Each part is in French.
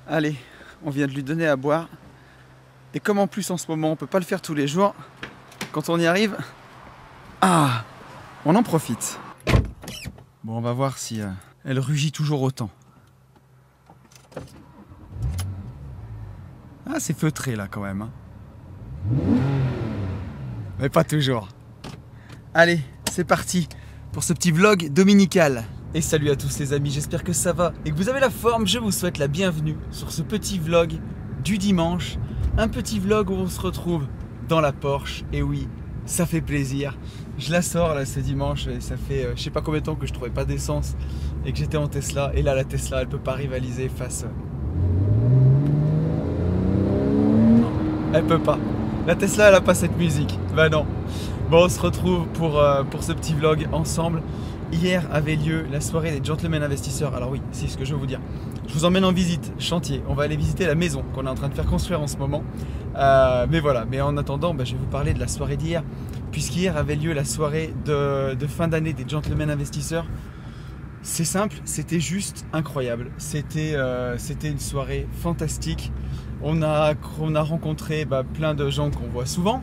Allez, on vient de lui donner à boire. Et comme en plus en ce moment on peut pas le faire tous les jours, quand on y arrive, on en profite. Bon, on va voir si elle rugit toujours autant. Ah, c'est feutré là quand même. Hein. Mais pas toujours. Allez, c'est parti pour ce petit vlog dominical. Et salut à tous les amis, j'espère que ça va et que vous avez la forme. Je vous souhaite la bienvenue sur ce petit vlog du dimanche. Un petit vlog où on se retrouve dans la Porsche. Et oui, ça fait plaisir. Je la sors là ce dimanche et ça fait je sais pas combien de temps que je trouvais pas d'essence et que j'étais en Tesla. Et là la Tesla elle peut pas rivaliser face... Non, elle peut pas. La Tesla elle a pas cette musique. Bah non. Bon, on se retrouve pour ce petit vlog ensemble. Hier avait lieu la soirée des Gentlemen Investisseurs. Alors oui, c'est ce que je veux vous dire. Je vous emmène en visite, chantier. On va aller visiter la maison qu'on est en train de faire construire en ce moment. Mais voilà, mais en attendant, je vais vous parler de la soirée d'hier. Puisqu'hier avait lieu la soirée de fin d'année des Gentlemen Investisseurs. C'est simple, c'était juste incroyable. C'était une soirée fantastique. On a rencontré plein de gens qu'on voit souvent,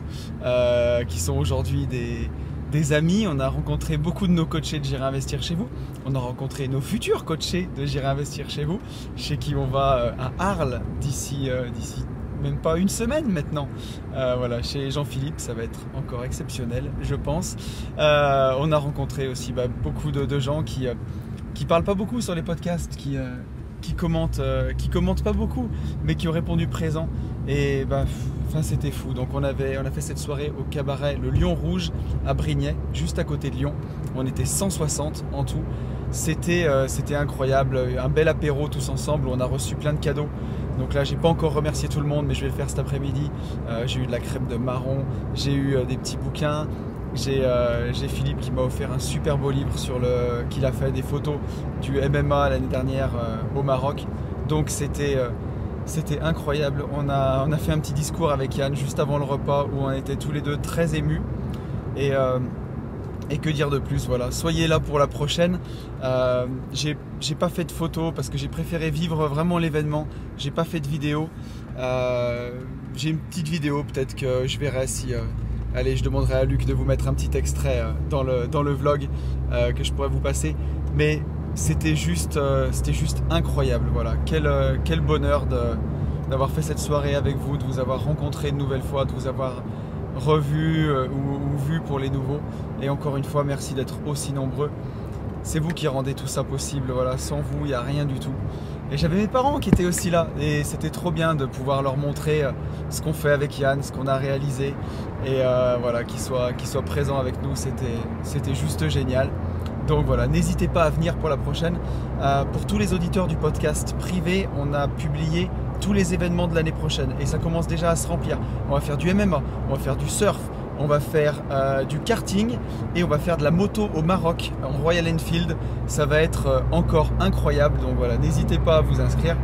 qui sont aujourd'hui des amis. On a rencontré beaucoup de nos coachés de J'irai Investir Chez Vous. On a rencontré nos futurs coachés de J'irai Investir Chez Vous, chez qui on va à Arles d'ici même pas une semaine maintenant. Voilà, chez Jean-Philippe, ça va être encore exceptionnel, je pense. On a rencontré aussi beaucoup de gens qui parlent pas beaucoup sur les podcasts, qui commentent pas beaucoup, mais qui ont répondu présent. Et c'était fou. Donc on a fait cette soirée au cabaret Le Lion Rouge à Brignais, juste à côté de Lyon. On était 160 en tout. C'était incroyable, un bel apéro tous ensemble où on a reçu plein de cadeaux. Donc là j'ai pas encore remercié tout le monde, mais je vais le faire cet après-midi. J'ai eu de la crêpe de marron, j'ai eu des petits bouquins. J'ai Philippe qui m'a offert un super beau livre qu'il a fait des photos du MMA l'année dernière au Maroc. Donc c'était incroyable. On a fait un petit discours avec Yann juste avant le repas où on était tous les deux très émus. Et que dire de plus, voilà. Soyez là pour la prochaine. J'ai pas fait de photos parce que j'ai préféré vivre vraiment l'événement. J'ai pas fait de vidéo. J'ai une petite vidéo, peut-être que je verrai si... allez, je demanderai à Luc de vous mettre un petit extrait dans le vlog que je pourrais vous passer. Mais c'était juste incroyable, voilà. Quel bonheur d'avoir fait cette soirée avec vous, de vous avoir rencontré une nouvelle fois, de vous avoir revu ou vu pour les nouveaux. Et encore une fois, merci d'être aussi nombreux. C'est vous qui rendez tout ça possible, voilà. Sans vous, il n'y a rien du tout. Et j'avais mes parents qui étaient aussi là. Et c'était trop bien de pouvoir leur montrer ce qu'on fait avec Yann, ce qu'on a réalisé. Et voilà, qu'ils soient présents avec nous, c'était juste génial. Donc voilà, n'hésitez pas à venir pour la prochaine. Pour tous les auditeurs du podcast privé, on a publié tous les événements de l'année prochaine. Et ça commence déjà à se remplir. On va faire du MMA, on va faire du surf, on va faire du karting et on va faire de la moto au Maroc en Royal Enfield. Ça va être encore incroyable, donc voilà, n'hésitez pas à vous inscrire.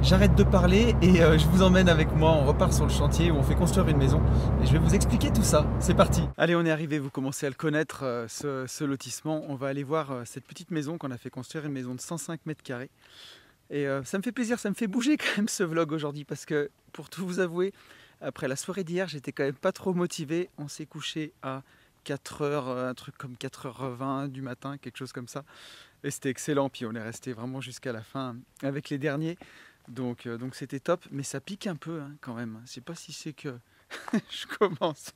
J'arrête de parler et je vous emmène avec moi, on repart sur le chantier où on fait construire une maison et je vais vous expliquer tout ça, c'est parti. Allez, on est arrivé, vous commencez à le connaître, ce lotissement. On va aller voir cette petite maison qu'on a fait construire, une maison de 105 mètres carrés. Et ça me fait plaisir, ça me fait bouger quand même ce vlog aujourd'hui parce que pour tout vous avouer, après la soirée d'hier, j'étais quand même pas trop motivé. On s'est couché à 4h, un truc comme 4h20 du matin, quelque chose comme ça. Et c'était excellent, puis on est resté vraiment jusqu'à la fin avec les derniers. Donc c'était top, mais ça pique un peu quand même. Je sais pas si c'est que je commence.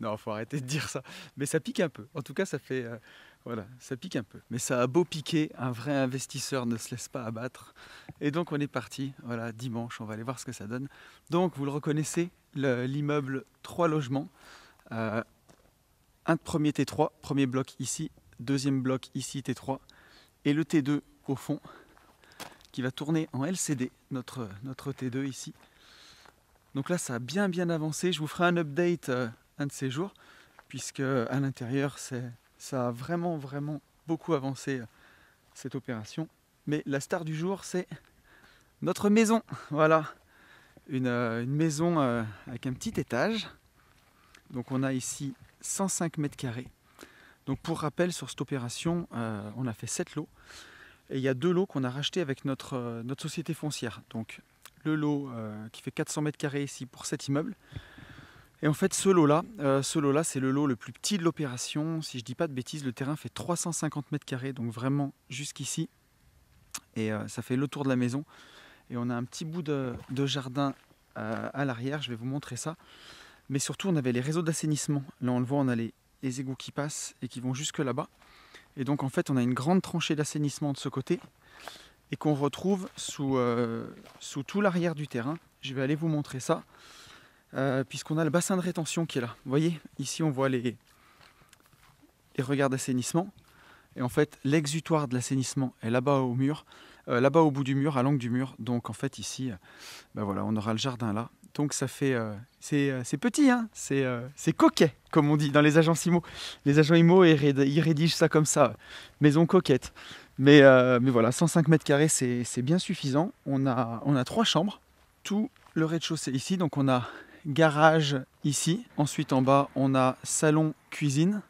Non, faut arrêter de dire ça. Mais ça pique un peu. En tout cas, ça fait... voilà, ça pique un peu. Mais ça a beau piquer, un vrai investisseur ne se laisse pas abattre. Et donc on est parti, voilà, dimanche, on va aller voir ce que ça donne. Donc vous le reconnaissez, l'immeuble 3 logements. Un premier T3, premier bloc ici, deuxième bloc ici T3. Et le T2 au fond, qui va tourner en LCD, notre T2 ici. Donc là, ça a bien avancé. Je vous ferai un update un de ces jours, puisque à l'intérieur, ça a vraiment beaucoup avancé cette opération. Mais la star du jour, c'est notre maison. Voilà, une maison avec un petit étage. Donc on a ici 105 mètres carrés. Donc pour rappel, sur cette opération, on a fait 7 lots. Et il y a 2 lots qu'on a rachetés avec notre société foncière. Donc le lot qui fait 400 mètres carrés ici pour cet immeuble. Et en fait ce lot-là, c'est le lot le plus petit de l'opération. Si je dis pas de bêtises, le terrain fait 350 mètres carrés, donc vraiment jusqu'ici. Et ça fait le tour de la maison. Et on a un petit bout de jardin à l'arrière, je vais vous montrer ça. Mais surtout, on avait les réseaux d'assainissement. Là, on le voit, on a les égouts qui passent et qui vont jusque là-bas. Et donc, en fait, on a une grande tranchée d'assainissement de ce côté et qu'on retrouve sous tout l'arrière du terrain. Je vais aller vous montrer ça, puisqu'on a le bassin de rétention qui est là. Vous voyez, ici, on voit les regards d'assainissement. Et en fait, l'exutoire de l'assainissement est là-bas au mur, là-bas au bout du mur, à l'angle du mur. Donc, en fait, ici, voilà, on aura le jardin là. Donc ça fait, c'est petit, hein, c'est coquet, comme on dit dans les agences IMO. Les agents IMO, ils rédigent ça comme ça, maison coquette. Mais voilà, 105 mètres carrés, c'est bien suffisant. On a 3 chambres, tout le rez-de-chaussée ici. Donc on a garage ici. Ensuite en bas, on a salon, cuisine,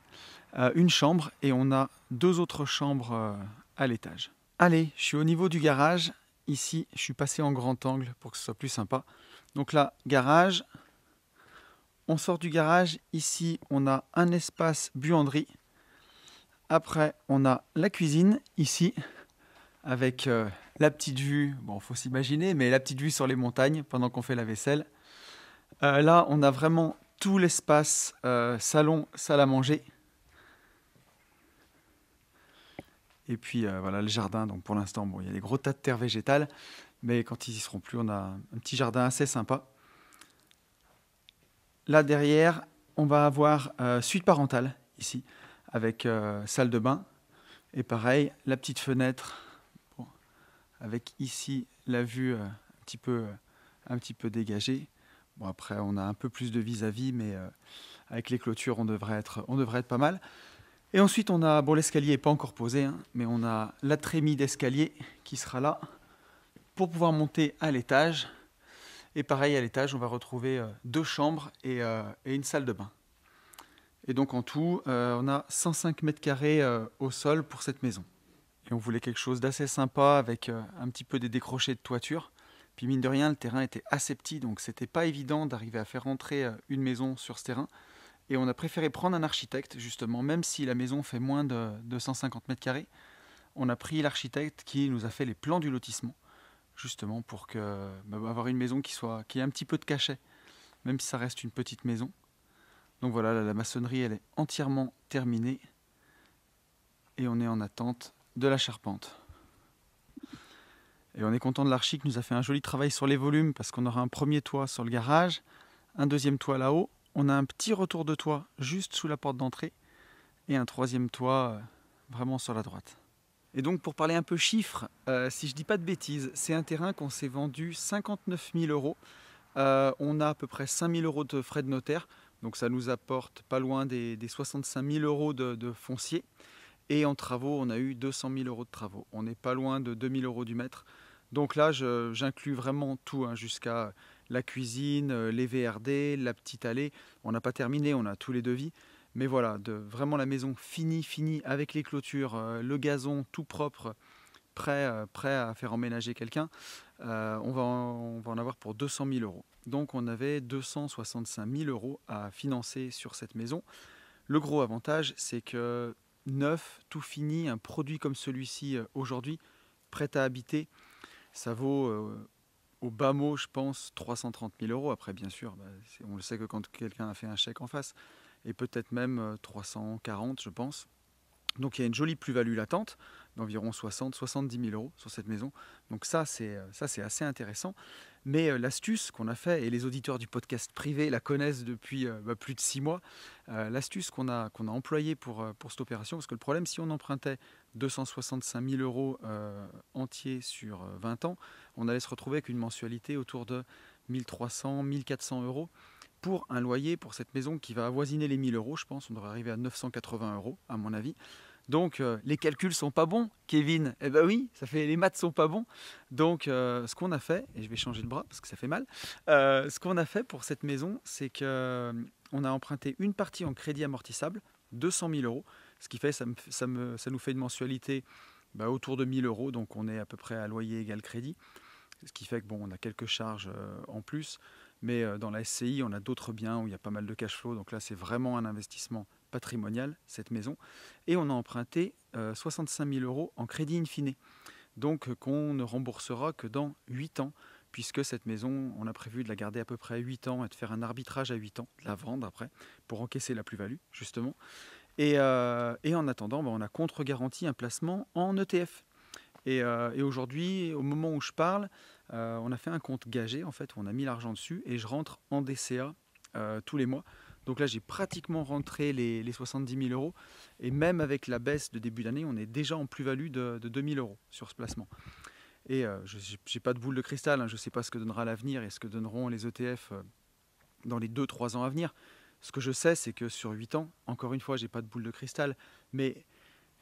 une chambre et on a 2 autres chambres à l'étage. Allez, je suis au niveau du garage. Ici, je suis passé en grand angle pour que ce soit plus sympa. Donc là, garage, on sort du garage, ici on a un espace buanderie. Après on a la cuisine ici, avec la petite vue, bon faut s'imaginer, mais la petite vue sur les montagnes pendant qu'on fait la vaisselle. Là on a vraiment tout l'espace salon, salle à manger. Et puis voilà le jardin, donc pour l'instant bon, il y a des gros tas de terre végétale. Mais quand ils y seront plus, on a un petit jardin assez sympa. Là derrière, on va avoir suite parentale ici, avec salle de bain. Et pareil, la petite fenêtre, bon, avec ici la vue un petit peu dégagée. Bon après, on a un peu plus de vis-à-vis, mais avec les clôtures, on devrait être pas mal. Et ensuite, on a, bon l'escalier n'est pas encore posé, hein, mais on a la trémie d'escalier qui sera là, pour pouvoir monter à l'étage. Et pareil, à l'étage, on va retrouver 2 chambres et une salle de bain. Et donc en tout, on a 105 mètres carrés au sol pour cette maison. Et on voulait quelque chose d'assez sympa avec un petit peu des décrochés de toiture. Puis mine de rien, le terrain était assez petit, donc c'était pas évident d'arriver à faire rentrer une maison sur ce terrain. Et on a préféré prendre un architecte, justement, même si la maison fait moins de 150 mètres carrés. On a pris l'architecte qui nous a fait les plans du lotissement. Justement pour avoir une maison qui ait un petit peu de cachet, même si ça reste une petite maison. Donc voilà, la maçonnerie elle est entièrement terminée et on est en attente de la charpente. Et on est content de l'archi qui nous a fait un joli travail sur les volumes parce qu'on aura un premier toit sur le garage, un deuxième toit là-haut, on a un petit retour de toit juste sous la porte d'entrée et un troisième toit vraiment sur la droite. Et donc pour parler un peu chiffres, si je ne dis pas de bêtises, c'est un terrain qu'on s'est vendu 59 000 euros. On a à peu près 5 000 euros de frais de notaire, donc ça nous apporte pas loin des 65 000 euros de foncier. Et en travaux, on a eu 200 000 euros de travaux. On n'est pas loin de 2 000 euros du mètre. Donc là, j'inclus vraiment tout, hein, jusqu'à la cuisine, les VRD, la petite allée. On n'a pas terminé, on a tous les devis. Mais voilà, vraiment la maison finie, avec les clôtures, le gazon tout propre, prêt à faire emménager quelqu'un. On va en avoir pour 200 000 euros. Donc on avait 265 000 euros à financer sur cette maison. Le gros avantage, c'est que neuf, tout fini, un produit comme celui-ci aujourd'hui, prêt à habiter, ça vaut au bas mot, je pense, 330 000 euros. Après, bien sûr, on le sait que quand quelqu'un a fait un chèque en face, et peut-être même 340, je pense. Donc il y a une jolie plus-value latente d'environ 60-70 000 euros sur cette maison. Donc ça c'est assez intéressant. Mais l'astuce qu'on a fait, et les auditeurs du podcast privé la connaissent depuis plus de 6 mois, l'astuce qu'on a employée pour cette opération, parce que le problème, si on empruntait 265 000 euros entiers sur 20 ans, on allait se retrouver avec une mensualité autour de 1300-1400 euros pour un loyer pour cette maison qui va avoisiner les 1000 euros, je pense. On devrait arriver à 980 euros, à mon avis. Donc, les calculs sont pas bons, Kevin. Eh ben oui, les maths sont pas bons. Donc, ce qu'on a fait, et je vais changer de bras parce que ça fait mal, ce qu'on a fait pour cette maison, c'est qu'on a emprunté une partie en crédit amortissable, 200 000 euros, ce qui fait, ça nous fait une mensualité autour de 1000 euros, donc on est à peu près à loyer égal crédit, ce qui fait que bon, on a quelques charges en plus, mais dans la SCI, on a d'autres biens où il y a pas mal de cash flow, donc là c'est vraiment un investissement patrimonial, cette maison, et on a emprunté 65 000 euros en crédit in fine, donc qu'on ne remboursera que dans 8 ans, puisque cette maison, on a prévu de la garder à peu près 8 ans et de faire un arbitrage à 8 ans, de la vendre après, pour encaisser la plus-value, justement. Et en attendant, on a contre-garanti un placement en ETF. Et aujourd'hui, au moment où je parle, on a fait un compte gagé, en fait, où on a mis l'argent dessus, et je rentre en DCA tous les mois. Donc là, j'ai pratiquement rentré les 70 000 euros, et même avec la baisse de début d'année, on est déjà en plus-value de 2 000 euros sur ce placement. Et je n'ai pas de boule de cristal, hein, je ne sais pas ce que donnera l'avenir et ce que donneront les ETF dans les 2-3 ans à venir. Ce que je sais, c'est que sur 8 ans, encore une fois, je n'ai pas de boule de cristal, mais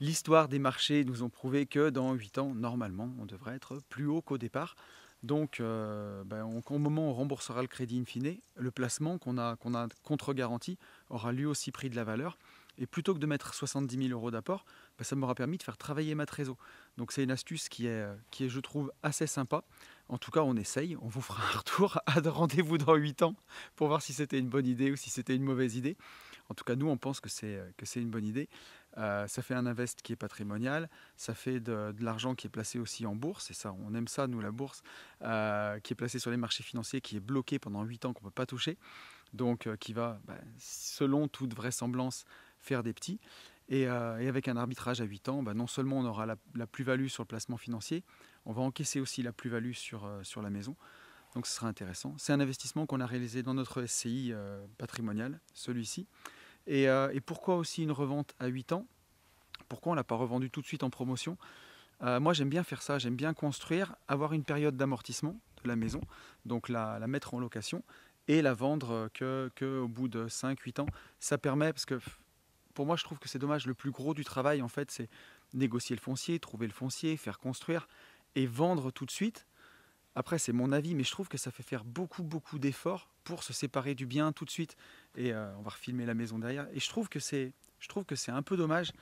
l'histoire des marchés nous ont prouvé que dans 8 ans, normalement, on devrait être plus haut qu'au départ. Donc, au moment où on remboursera le crédit in fine, le placement qu'on a contre-garanti aura lui aussi pris de la valeur. Et plutôt que de mettre 70 000 euros d'apport, ça m'aura permis de faire travailler ma trésor. Donc c'est une astuce qui est, je trouve, assez sympa. En tout cas, on essaye, on vous fera un retour. Rendez-vous dans 8 ans pour voir si c'était une bonne idée ou si c'était une mauvaise idée. En tout cas, nous, on pense que c'est une bonne idée. Ça fait un invest qui est patrimonial, ça fait de l'argent qui est placé aussi en bourse, et ça, on aime ça, nous, la bourse, qui est placée sur les marchés financiers, qui est bloquée pendant 8 ans, qu'on ne peut pas toucher, donc qui va, selon toute vraisemblance, faire des petits. Et avec un arbitrage à 8 ans, non seulement on aura la plus-value sur le placement financier, on va encaisser aussi la plus-value sur la maison. Donc ce sera intéressant. C'est un investissement qu'on a réalisé dans notre SCI patrimonial, celui-ci. Et pourquoi aussi une revente à 8 ans? Pourquoi on ne l'a pas revendu tout de suite en promotion? Moi j'aime bien faire ça, j'aime bien construire, avoir une période d'amortissement de la maison, donc la mettre en location et la vendre qu'au bout de 5-8 ans. Ça permet, parce que pour moi je trouve que c'est dommage, le plus gros du travail en fait c'est négocier le foncier, trouver le foncier, faire construire et vendre tout de suite. Après c'est mon avis, mais je trouve que ça fait faire beaucoup d'efforts pour se séparer du bien tout de suite. Et on va refilmer la maison derrière. Et je trouve que c'est un peu dommage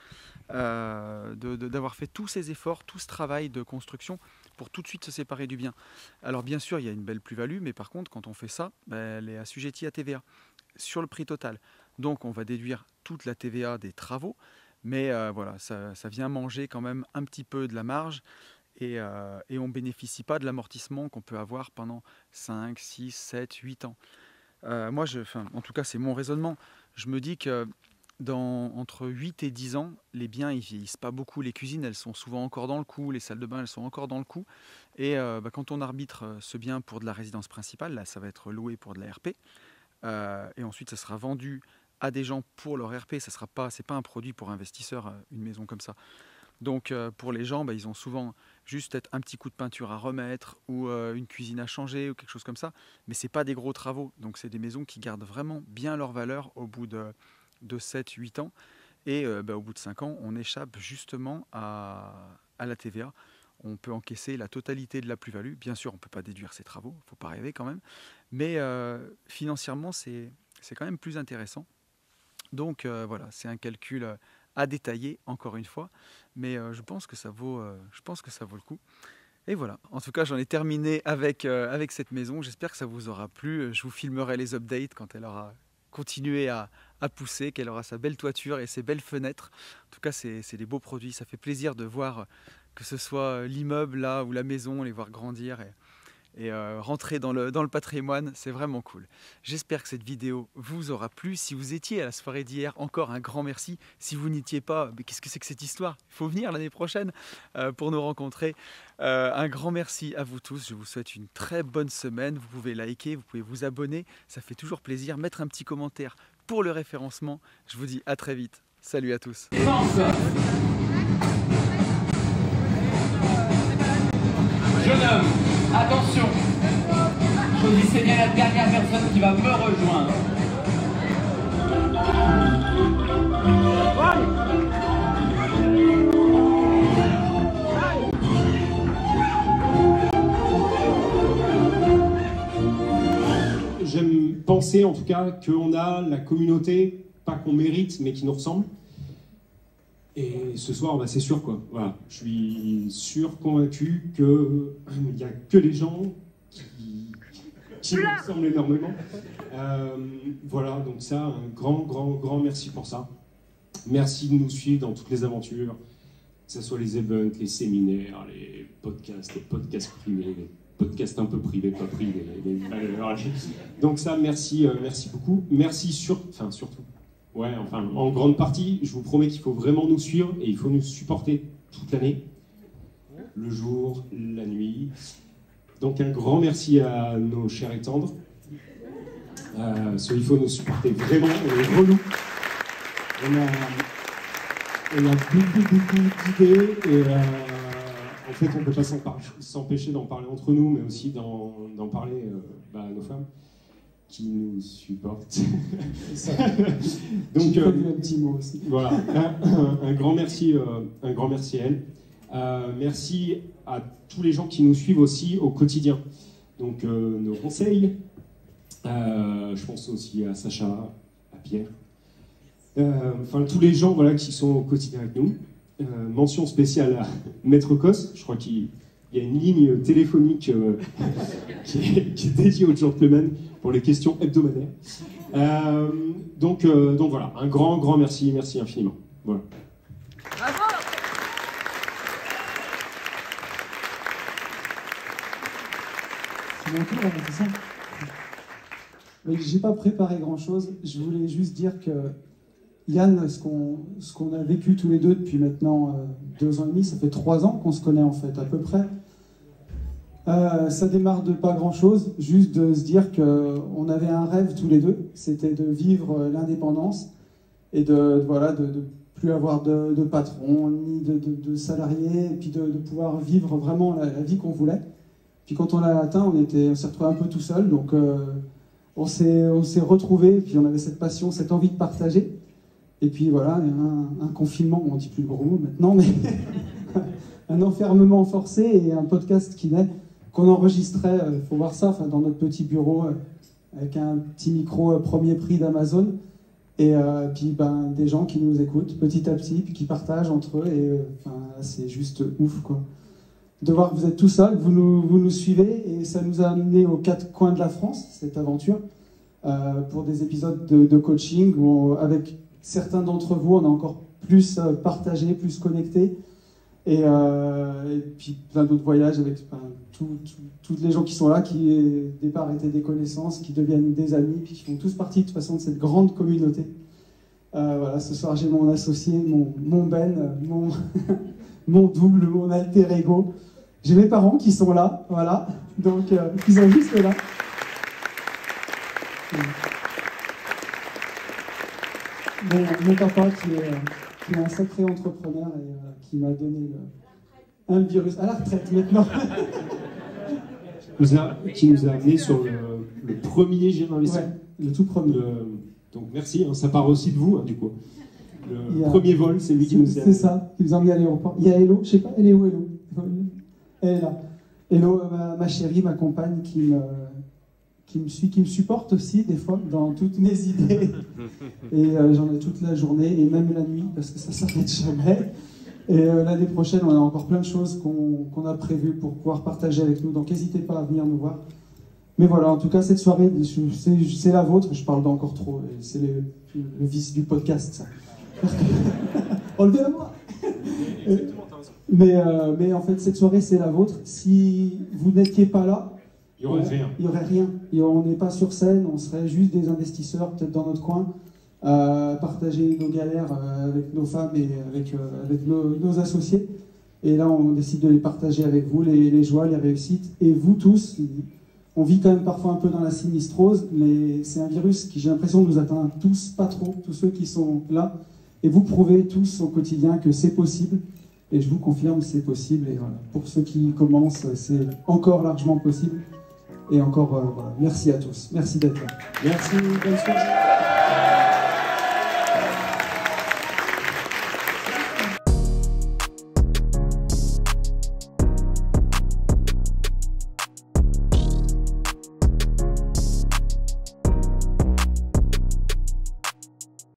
d'avoir fait tous ces efforts, tout ce travail de construction pour tout de suite se séparer du bien. Alors bien sûr, il y a une belle plus-value, mais par contre, quand on fait ça, elle est assujettie à TVA sur le prix total. Donc on va déduire toute la TVA des travaux, mais voilà, ça vient manger quand même un petit peu de la marge. Et on ne bénéficie pas de l'amortissement qu'on peut avoir pendant 5, 6, 7, 8 ans. Moi, en tout cas, c'est mon raisonnement. Je me dis que entre 8 et 10 ans, les biens, ils vieillissent pas beaucoup. Les cuisines, elles sont souvent encore dans le coup. Les salles de bain, elles sont encore dans le coup. Et quand on arbitre ce bien pour de la résidence principale, là, ça va être loué pour de la RP. Et ensuite, ça sera vendu à des gens pour leur RP. C'est pas un produit pour investisseurs, une maison comme ça. Donc pour les gens, ils ont souvent juste peut-être un petit coup de peinture à remettre ou une cuisine à changer ou quelque chose comme ça. Mais ce n'est pas des gros travaux. Donc c'est des maisons qui gardent vraiment bien leur valeur au bout de 7-8 ans. Et au bout de 5 ans, on échappe justement à la TVA. On peut encaisser la totalité de la plus-value. Bien sûr, on ne peut pas déduire ces travaux, il ne faut pas rêver quand même. Mais financièrement, c'est quand même plus intéressant. Donc voilà, c'est un calcul à détailler encore une fois, mais je pense que ça vaut le coup. Et voilà, en tout cas j'en ai terminé avec cette maison. J'espère que ça vous aura plu. Je vous filmerai les updates quand elle aura continué à pousser, qu'elle aura sa belle toiture et ses belles fenêtres. En tout cas c'est des beaux produits, ça fait plaisir de voir que ce soit l'immeuble là ou la maison, les voir grandir et rentrer dans le patrimoine, c'est vraiment cool. J'espère que cette vidéo vous aura plu. Si vous étiez à la soirée d'hier, encore un grand merci. Si vous n'étiez pas, mais qu'est-ce que c'est que cette histoire? Il faut venir l'année prochaine pour nous rencontrer. Un grand merci à vous tous. Je vous souhaite une très bonne semaine. Vous pouvez liker, vous pouvez vous abonner. Ça fait toujours plaisir. Mettre un petit commentaire pour le référencement. Je vous dis à très vite. Salut à tous. Jeune homme, attention, choisissez bien la dernière personne qui va me rejoindre. J'aime penser en tout cas qu'on a la communauté, pas qu'on mérite, mais qui nous ressemble. Et ce soir, bah, c'est sûr, quoi. Voilà. Je suis sûr, convaincu qu'il n'y a que les gens qui me ressemblent énormément. Voilà, donc ça, un grand merci pour ça. Merci de nous suivre dans toutes les aventures, que ce soit les events, les séminaires, les podcasts privés, les podcasts un peu privés, pas privés. Donc ça, merci beaucoup. Merci surtout. Ouais, enfin, en grande partie, je vous promets qu'il faut vraiment nous suivre et il faut nous supporter toute l'année, le jour, la nuit. Donc un grand merci à nos chers et tendres. Il faut nous supporter vraiment, on est relous. On a beaucoup d'idées et en fait on ne peut pas s'empêcher d'en parler entre nous, mais aussi d'en parler à nos femmes qui nous supportent. Donc un petit mot aussi. Voilà, un grand merci à elle. Merci à tous les gens qui nous suivent aussi au quotidien. Donc nos conseils, je pense aussi à Sacha, à Pierre, enfin tous les gens voilà, qui sont au quotidien avec nous. Mention spéciale à Maître Cos, je crois qu'il y a une ligne téléphonique qui est dédiée aux gentlemen pour les questions hebdomadaires. Donc voilà, un grand merci infiniment. Voilà. Bravo. C'est mon tour, c'est ça. J'ai pas préparé grand-chose. Je voulais juste dire que Yann, ce qu'on a vécu tous les deux depuis maintenant 2 ans et demi, ça fait 3 ans qu'on se connaît en fait, à peu près. Ça démarre de pas grand-chose, juste de se dire qu'on avait un rêve tous les deux, c'était de vivre l'indépendance et de plus avoir de patron, ni de salarié, et puis de pouvoir vivre vraiment la vie qu'on voulait. Puis quand on l'a atteint, on s'est retrouvé un peu tout seul, donc on s'est retrouvés, et puis on avait cette passion, cette envie de partager. Et puis voilà, un confinement, on ne dit plus le gros mot maintenant, mais un enfermement forcé et un podcast qui naît, qu'on enregistrait, il faut voir ça, dans notre petit bureau, avec un petit micro premier prix d'Amazon, et puis des gens qui nous écoutent petit à petit, puis qui partagent entre eux, et c'est juste ouf, quoi. De voir que vous êtes tout seuls, vous nous suivez, et ça nous a amené aux 4 coins de la France, cette aventure, pour des épisodes de coaching, où avec certains d'entre vous, on a encore plus partagé, plus connecté, et puis plein d'autres voyages avec toutes les gens qui sont là, qui au départ étaient des connaissances, qui deviennent des amis, puis qui font tous partie de toute façon de cette grande communauté. Voilà, ce soir j'ai mon associé, mon Ben, mon double, mon alter ego. J'ai mes parents qui sont là, voilà, donc ils sont juste là. Mon papa qui est un sacré entrepreneur et qui m'a donné un virus à la retraite maintenant. Qui nous a amené sur le premier J'ai investi. Ouais, le tout premier. Donc merci, ça part aussi de vous, du coup. Le premier vol, c'est lui qui nous a... C'est ça, qui nous a emmené à l'aéroport. Il y a Hello, je sais pas, elle est où Hello? Elle est là. Hello, ma chérie, ma compagne qui me supporte aussi des fois dans toutes mes idées. Et j'en ai toute la journée et même la nuit parce que ça s'arrête jamais. Et l'année prochaine, on a encore plein de choses qu'on a prévues pour pouvoir partager avec nous. Donc n'hésitez pas à venir nous voir. Mais voilà, en tout cas, cette soirée, c'est la vôtre. Je parle d'encore trop. C'est le vice du podcast, ça. Enlevez-la moi. Mais en fait, cette soirée, c'est la vôtre. Si vous n'étiez pas là, il n'y aurait rien. On n'est pas sur scène, on serait juste des investisseurs, peut-être dans notre coin, partager nos galères avec nos femmes et avec nos associés. Et là, on décide de les partager avec vous, les joies, les réussites. Et vous tous, on vit quand même parfois un peu dans la sinistrose, mais c'est un virus qui, j'ai l'impression, nous atteint tous, pas trop, tous ceux qui sont là. Et vous prouvez tous au quotidien que c'est possible. Et je vous confirme, c'est possible. Et voilà. Pour ceux qui commencent, c'est encore largement possible. Et encore, voilà. Merci à tous. Merci d'être là. Merci, bonne soirée.